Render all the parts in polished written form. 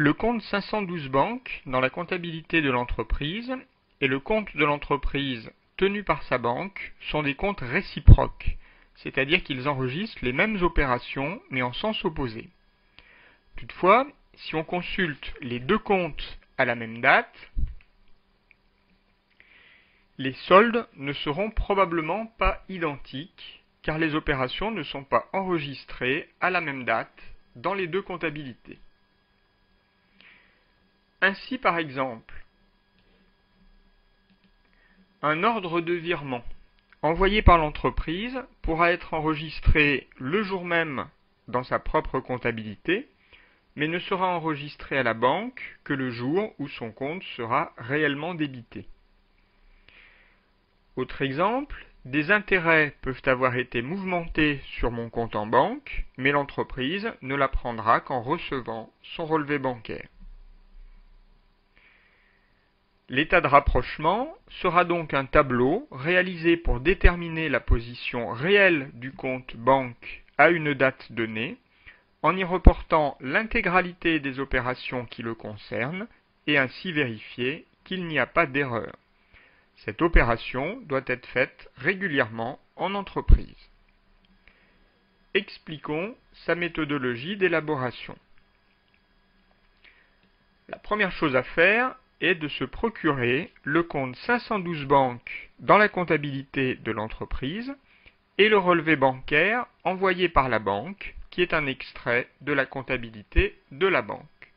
Le compte 512 banque dans la comptabilité de l'entreprise et le compte de l'entreprise tenu par sa banque sont des comptes réciproques, c'est-à-dire qu'ils enregistrent les mêmes opérations mais en sens opposé. Toutefois, si on consulte les deux comptes à la même date, les soldes ne seront probablement pas identiques car les opérations ne sont pas enregistrées à la même date dans les deux comptabilités. Ainsi, par exemple, un ordre de virement envoyé par l'entreprise pourra être enregistré le jour même dans sa propre comptabilité, mais ne sera enregistré à la banque que le jour où son compte sera réellement débité. Autre exemple, des intérêts peuvent avoir été mouvementés sur mon compte en banque, mais l'entreprise ne l'apprendra qu'en recevant son relevé bancaire. L'état de rapprochement sera donc un tableau réalisé pour déterminer la position réelle du compte banque à une date donnée, en y reportant l'intégralité des opérations qui le concernent et ainsi vérifier qu'il n'y a pas d'erreur. Cette opération doit être faite régulièrement en entreprise. Expliquons sa méthodologie d'élaboration. La première chose à faire est de se procurer le compte 512 banque dans la comptabilité de l'entreprise et le relevé bancaire envoyé par la banque, qui est un extrait de la comptabilité de la banque.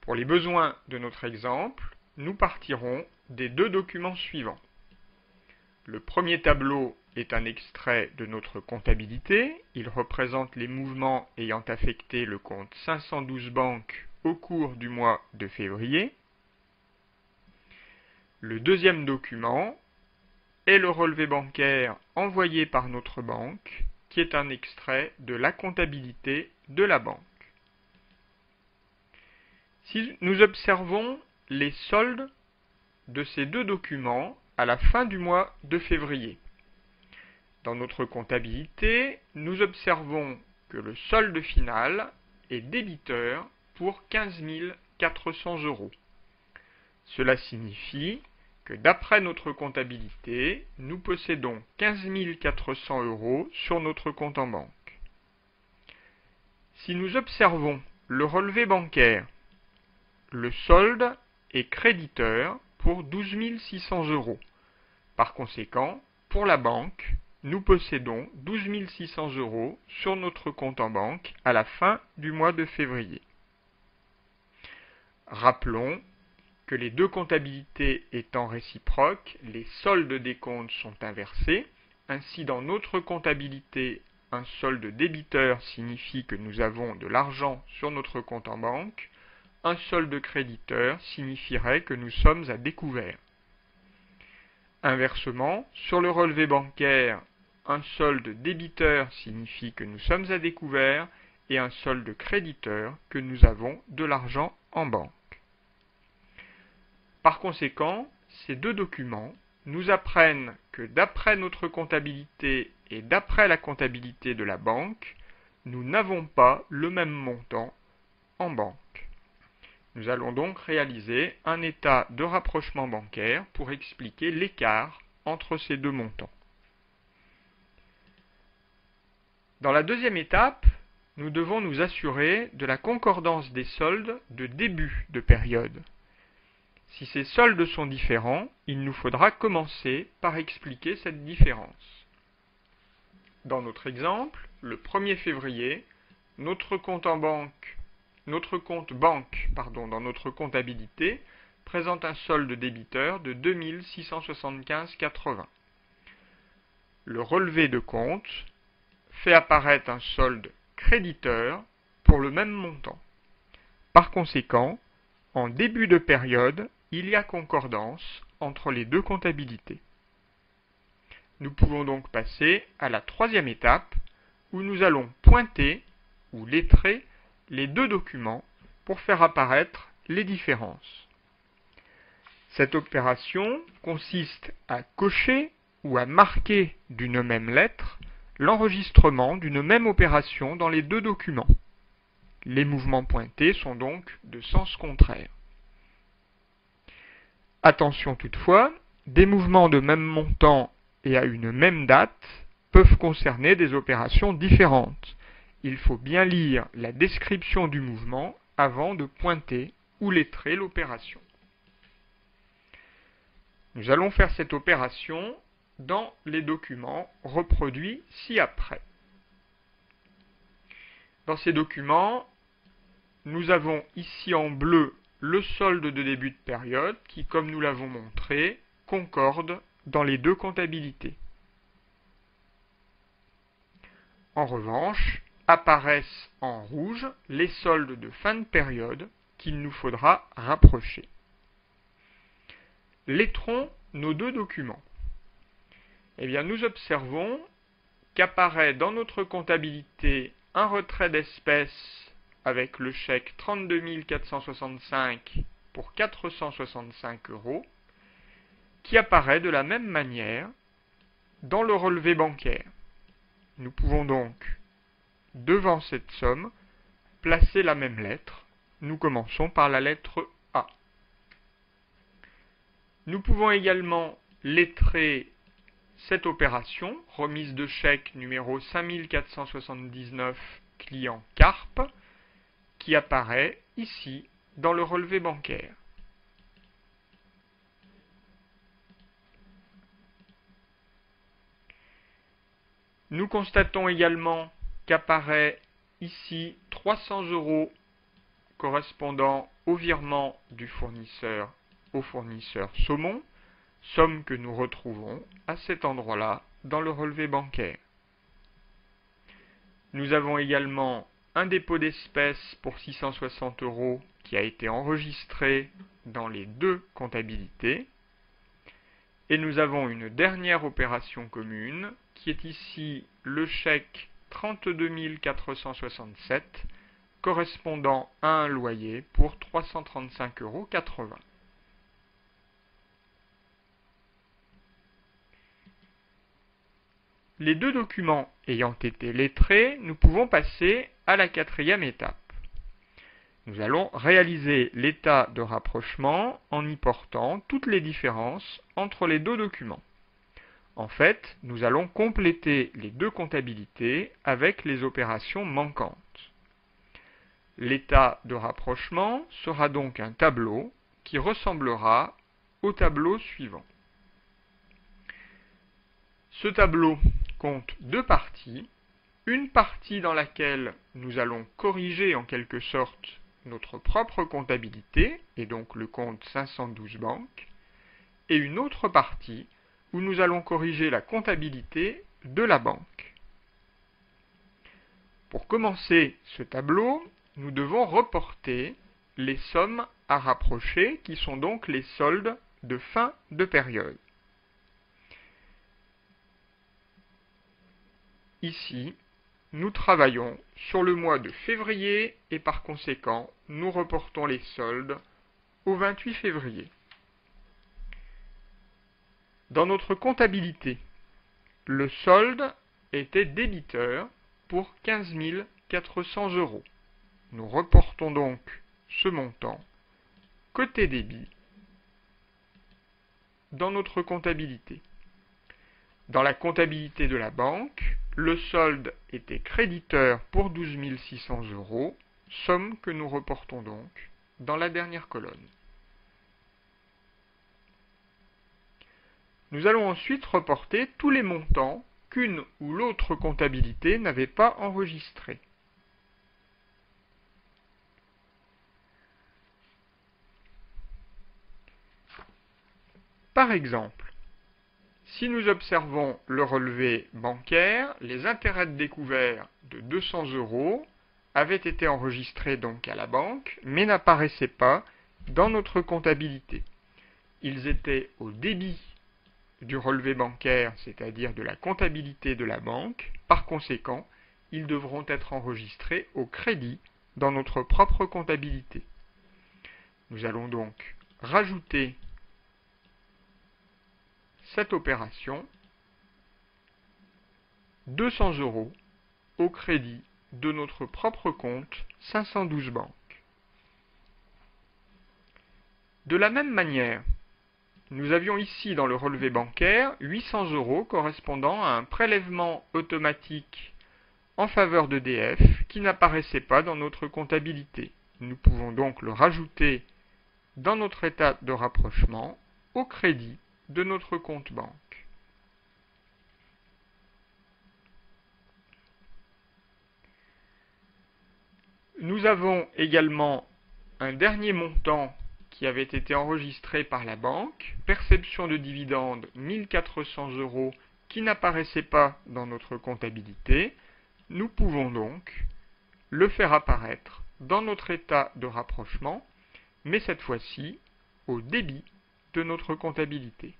Pour les besoins de notre exemple, nous partirons des deux documents suivants. Le premier tableau est un extrait de notre comptabilité. Il représente les mouvements ayant affecté le compte 512 banque au cours du mois de février. Le deuxième document est le relevé bancaire envoyé par notre banque, qui est un extrait de la comptabilité de la banque. Si nous observons les soldes de ces deux documents à la fin du mois de février, dans notre comptabilité, nous observons que le solde final est débiteur pour 15 400 €. Cela signifie que d'après notre comptabilité, nous possédons 15 400 € sur notre compte en banque. Si nous observons le relevé bancaire, le solde est créditeur pour 12 600 €. Par conséquent, pour la banque, nous possédons 12 600 € sur notre compte en banque à la fin du mois de février. Rappelons que les deux comptabilités étant réciproques, les soldes des comptes sont inversés. Ainsi, dans notre comptabilité, un solde débiteur signifie que nous avons de l'argent sur notre compte en banque. Un solde créditeur signifierait que nous sommes à découvert. Inversement, sur le relevé bancaire, un solde débiteur signifie que nous sommes à découvert et un solde créditeur que nous avons de l'argent en banque. Par conséquent, ces deux documents nous apprennent que d'après notre comptabilité et d'après la comptabilité de la banque, nous n'avons pas le même montant en banque. Nous allons donc réaliser un état de rapprochement bancaire pour expliquer l'écart entre ces deux montants. Dans la deuxième étape, nous devons nous assurer de la concordance des soldes de début de période. Si ces soldes sont différents, il nous faudra commencer par expliquer cette différence. Dans notre exemple, le 1er février, notre compte banque dans notre comptabilité présente un solde débiteur de 2 675,80 €. Le relevé de compte fait apparaître un solde créditeur pour le même montant. Par conséquent, en début de période, il y a concordance entre les deux comptabilités. Nous pouvons donc passer à la troisième étape où nous allons pointer ou lettrer les deux documents pour faire apparaître les différences. Cette opération consiste à cocher ou à marquer d'une même lettre l'enregistrement d'une même opération dans les deux documents. Les mouvements pointés sont donc de sens contraire. Attention toutefois, des mouvements de même montant et à une même date peuvent concerner des opérations différentes. Il faut bien lire la description du mouvement avant de pointer ou lettrer l'opération. Nous allons faire cette opération dans les documents reproduits ci-après. Dans ces documents, nous avons ici en bleu le solde de début de période qui, comme nous l'avons montré, concorde dans les deux comptabilités. En revanche, apparaissent en rouge les soldes de fin de période qu'il nous faudra rapprocher. Lettrons nos deux documents. Eh bien, nous observons qu'apparaît dans notre comptabilité un retrait d'espèces avec le chèque 32 465 pour 465 €, qui apparaît de la même manière dans le relevé bancaire. Nous pouvons donc, devant cette somme, placer la même lettre. Nous commençons par la lettre A. Nous pouvons également lettrer cette opération, remise de chèque numéro 5479, client Carpe, qui apparaît ici dans le relevé bancaire. Nous constatons également qu'apparaît ici 300 € correspondant au virement du fournisseur au fournisseur saumon, somme que nous retrouvons à cet endroit-là dans le relevé bancaire. Nous avons également un dépôt d'espèces pour 660 € qui a été enregistré dans les deux comptabilités. Et nous avons une dernière opération commune qui est ici le chèque 32 467 correspondant à un loyer pour 335,80 €. Les deux documents ayant été lettrés, nous pouvons passer à la quatrième étape. Nous allons réaliser l'état de rapprochement en y portant toutes les différences entre les deux documents. En fait, nous allons compléter les deux comptabilités avec les opérations manquantes. L'état de rapprochement sera donc un tableau qui ressemblera au tableau suivant. Ce tableau compte deux parties. Une partie dans laquelle nous allons corriger en quelque sorte notre propre comptabilité, et donc le compte 512 banques, et une autre partie où nous allons corriger la comptabilité de la banque. Pour commencer ce tableau, nous devons reporter les sommes à rapprocher, qui sont donc les soldes de fin de période. Ici, nous travaillons sur le mois de février et par conséquent, nous reportons les soldes au 28 février. Dans notre comptabilité, le solde était débiteur pour 15 400 €. Nous reportons donc ce montant côté débit dans notre comptabilité. Dans la comptabilité de la banque, le solde était créditeur pour 12 600 €, somme que nous reportons donc dans la dernière colonne. Nous allons ensuite reporter tous les montants qu'une ou l'autre comptabilité n'avait pas enregistrés. Par exemple, si nous observons le relevé bancaire, les intérêts de découvert de 200 € avaient été enregistrés donc à la banque, mais n'apparaissaient pas dans notre comptabilité. Ils étaient au débit du relevé bancaire, c'est-à-dire de la comptabilité de la banque. Par conséquent, ils devront être enregistrés au crédit dans notre propre comptabilité. Nous allons donc rajouter cette opération, 200 € au crédit de notre propre compte 512 banques. De la même manière, nous avions ici dans le relevé bancaire 800 € correspondant à un prélèvement automatique en faveur d'EDF qui n'apparaissait pas dans notre comptabilité. Nous pouvons donc le rajouter dans notre état de rapprochement au crédit de notre compte banque. Nous avons également un dernier montant qui avait été enregistré par la banque, perception de dividendes 1400 € qui n'apparaissait pas dans notre comptabilité. Nous pouvons donc le faire apparaître dans notre état de rapprochement, mais cette fois-ci au débit de notre comptabilité.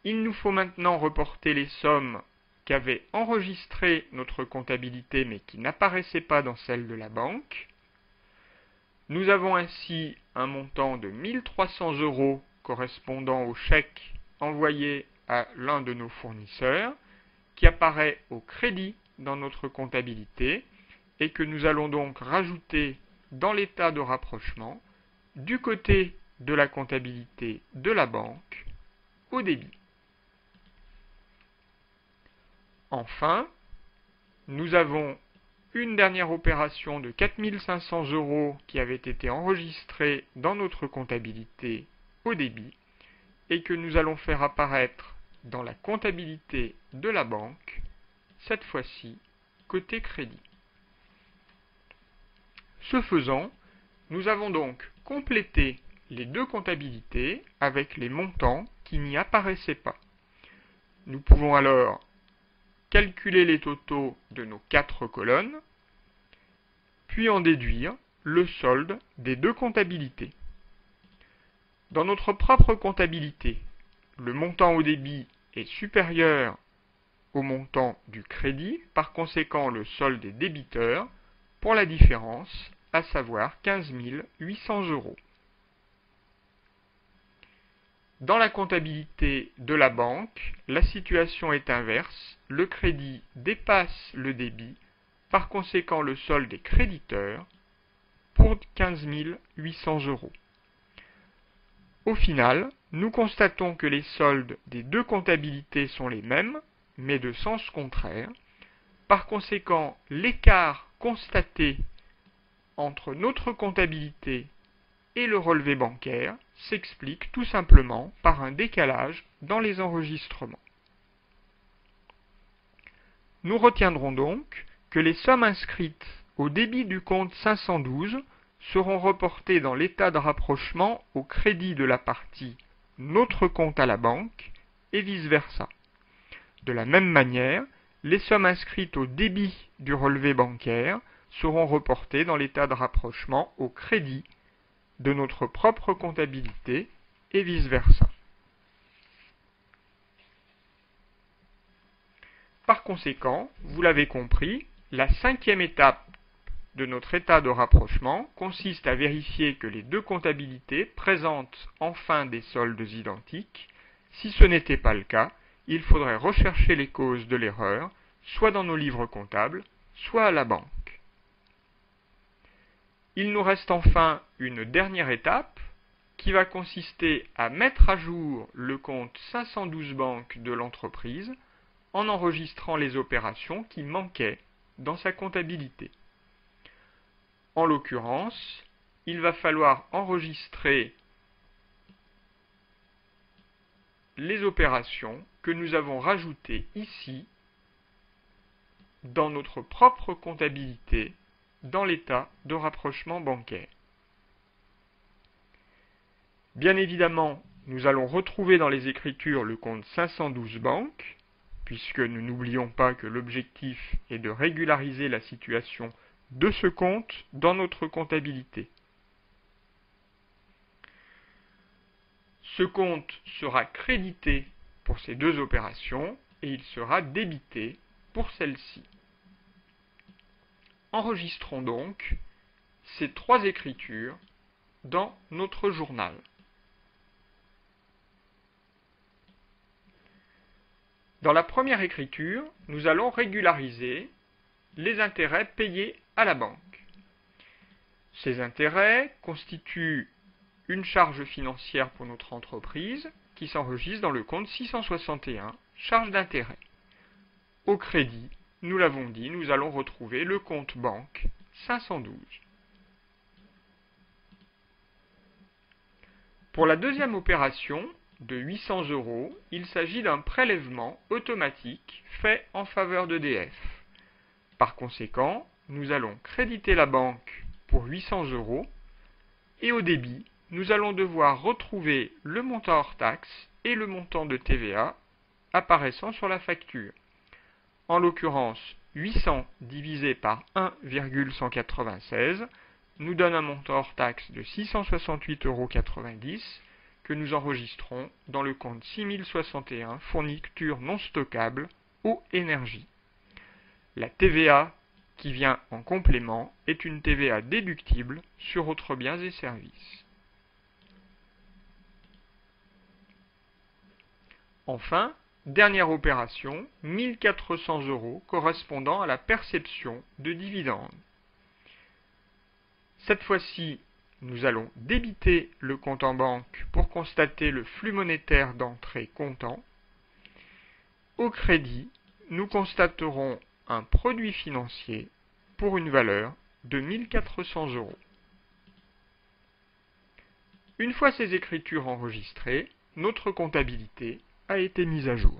Il nous faut maintenant reporter les sommes qu'avait enregistrées notre comptabilité mais qui n'apparaissaient pas dans celle de la banque. Nous avons ainsi un montant de 1300 € correspondant au chèque envoyé à l'un de nos fournisseurs qui apparaît au crédit dans notre comptabilité et que nous allons donc rajouter dans l'état de rapprochement du côté de la comptabilité de la banque au débit. Enfin, nous avons une dernière opération de 4500 € qui avait été enregistrée dans notre comptabilité au débit et que nous allons faire apparaître dans la comptabilité de la banque, cette fois-ci côté crédit. Ce faisant, nous avons donc complété les deux comptabilités avec les montants qui n'y apparaissaient pas. Nous pouvons alors calculer les totaux de nos 4 colonnes, puis en déduire le solde des deux comptabilités. Dans notre propre comptabilité, le montant au débit est supérieur au montant du crédit, par conséquent le solde est débiteur pour la différence, à savoir 15 800 €. Dans la comptabilité de la banque, la situation est inverse, le crédit dépasse le débit, par conséquent le solde est créditeur pour 15 800 €. Au final, nous constatons que les soldes des deux comptabilités sont les mêmes, mais de sens contraire. Par conséquent, l'écart constaté entre notre comptabilité et le relevé bancaire s'explique tout simplement par un décalage dans les enregistrements. Nous retiendrons donc que les sommes inscrites au débit du compte 512 seront reportées dans l'état de rapprochement au crédit de la partie notre compte à la banque et vice-versa. De la même manière, les sommes inscrites au débit du relevé bancaire seront reportées dans l'état de rapprochement au crédit de notre propre comptabilité et vice-versa. Par conséquent, vous l'avez compris, la 5e étape de notre état de rapprochement consiste à vérifier que les deux comptabilités présentent enfin des soldes identiques. Si ce n'était pas le cas, il faudrait rechercher les causes de l'erreur, soit dans nos livres comptables, soit à la banque. Il nous reste enfin une dernière étape qui va consister à mettre à jour le compte 512 banques de l'entreprise en enregistrant les opérations qui manquaient dans sa comptabilité. En l'occurrence, il va falloir enregistrer les opérations que nous avons rajoutées ici dans notre propre comptabilité dans l'état de rapprochement bancaire. Bien évidemment, nous allons retrouver dans les écritures le compte 512 banques, puisque nous n'oublions pas que l'objectif est de régulariser la situation de ce compte dans notre comptabilité. Ce compte sera crédité pour ces deux opérations et il sera débité pour celle-ci. Enregistrons donc ces 3 écritures dans notre journal. Dans la première écriture, nous allons régulariser les intérêts payés à la banque. Ces intérêts constituent une charge financière pour notre entreprise qui s'enregistre dans le compte 661, charge d'intérêt. Au crédit, nous l'avons dit, nous allons retrouver le compte banque 512. Pour la deuxième opération, de 800 €, il s'agit d'un prélèvement automatique fait en faveur d'EDF. Par conséquent, nous allons créditer la banque pour 800 € et au débit, nous allons devoir retrouver le montant hors taxe et le montant de TVA apparaissant sur la facture. En l'occurrence, 800 divisé par 1,196 nous donne un montant hors taxe de 668,90 € que nous enregistrons dans le compte 6061 fourniture non stockable eau énergie. La TVA qui vient en complément est une TVA déductible sur autres biens et services. Enfin, dernière opération, 1400 € correspondant à la perception de dividendes. Cette fois-ci, nous allons débiter le compte en banque pour constater le flux monétaire d'entrée comptant. Au crédit, nous constaterons un produit financier pour une valeur de 1400 €. Une fois ces écritures enregistrées, notre comptabilité a été mise à jour.